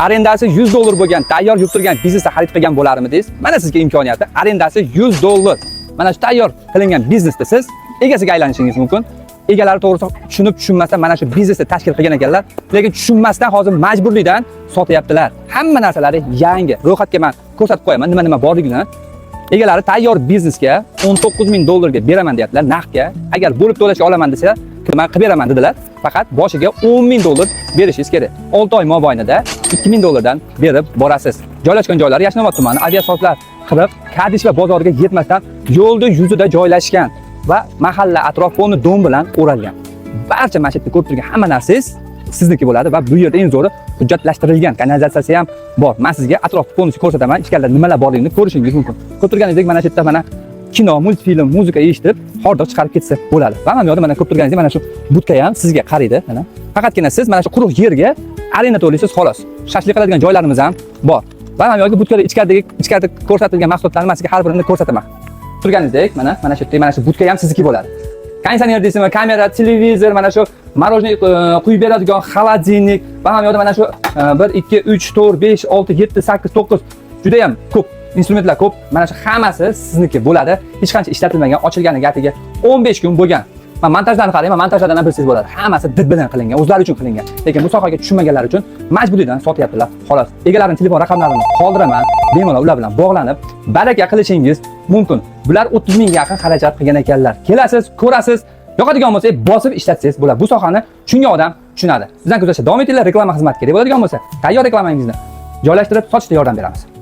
Arendasi $100 bo'lgan, tayyor yurib turgan biznesni xarid qilgan bo'larmidingiz? Mana sizga imkoniyati. Arendasi $100. Mana shu tayyor qilingan biznesda siz egasiga aylanishingiz mumkin. Egalari to'g'risi tushunmasdan mana shu biznesni tashkil qilgan ekanlar, lekin tushunmasdan hozir majburlikdan sotyaptilar. Hamma narsalari yangi. Ro'yxatga men ko'rsatib qo'yaman, nima borligini. Egalari tayyor biznesga $19,000 ga beraman deyaptilar, naqdga. Agar bo'lib to'lashga olaman desa, men qilib beraman dedilar. Faqat boshiga $10,000 berishingiz kerak. 6 oy mobaynida $2,000 dan berib borasiz. Joylashgan joylari Yashnobod tumani, aviasotlar 40, Kadish va bozoriga yetmasdan yo'lda yuzida joylashgan va mahalla atrofini dom bilan o'ralgan. Barcha mana shu yerda ko'rib turgan hamma narsangiz sizniki bo'ladi va bu yerda eng zo'ri hujjatlashtirilgan kanalizatsiyasi ham bor. Men sizga atrof fonini ko'rsataman, ichkarida nimalar borligini ko'rishingiz mumkin. Ko'rib turganingizdek mana shu yerda mana kino, multfilm, muzika eshitib, hordiq chiqarib ketsa bo'ladi. Va men yo'lda mana ko'rib turganingizdek mana shu budka ham sizga qaraydi, mana. Faqatgina siz mana shu quruq yerga arenda to'laysiz xolos. Shashlik qiladigan joylarimiz ham bor. Va men yo'lda budkada ichkarida ko'rsatilgan mahsulotlarni men sizga har birini ko'rsataman. Turganingizdek, mana shu yerda mana shu budka ham sizniki bo'ladi. Konditsioner deysizmi, kamera, televizor, mana shu morojniy quyib beradigan xolodilnik va ham yo'lda mana shu 1 2 3 4 5 6 7 8 9 juda ham ko'p instrumentlar ko'p. Mana shu hammasi sizniki bo'ladi. Hech qancha ishlatilmagan, ochilganiga atiga 15 kun bo'lgan. Men montajlarni qarayman, montajlardan ham bilsangiz bo'ladi. Hammasi did bilan qilingan, o'zlari uchun qilingan. Lekin bu sohaga tushunmaganlar uchun majburiydan sotyaptilar. Xolos. Egalarining telefon raqamlarini qoldiraman, bemalol ular bilan bog'lanib, baraka qilishingiz mumkin. Bular 30 ming yaqin xarajat qilgan ekanlar. Kelasiz, ko'rasiz, yoqadigan bo'lsa, bosib ishlatsangiz bo'ladi. Bu sohani tushungan odam tushunadi. Sizdan kuzatishda davom etinglar, reklama xizmati kerak bo'ladigan bo'lsa, tayyor reklamangizni joylashtirib, sotishda yordam beramiz.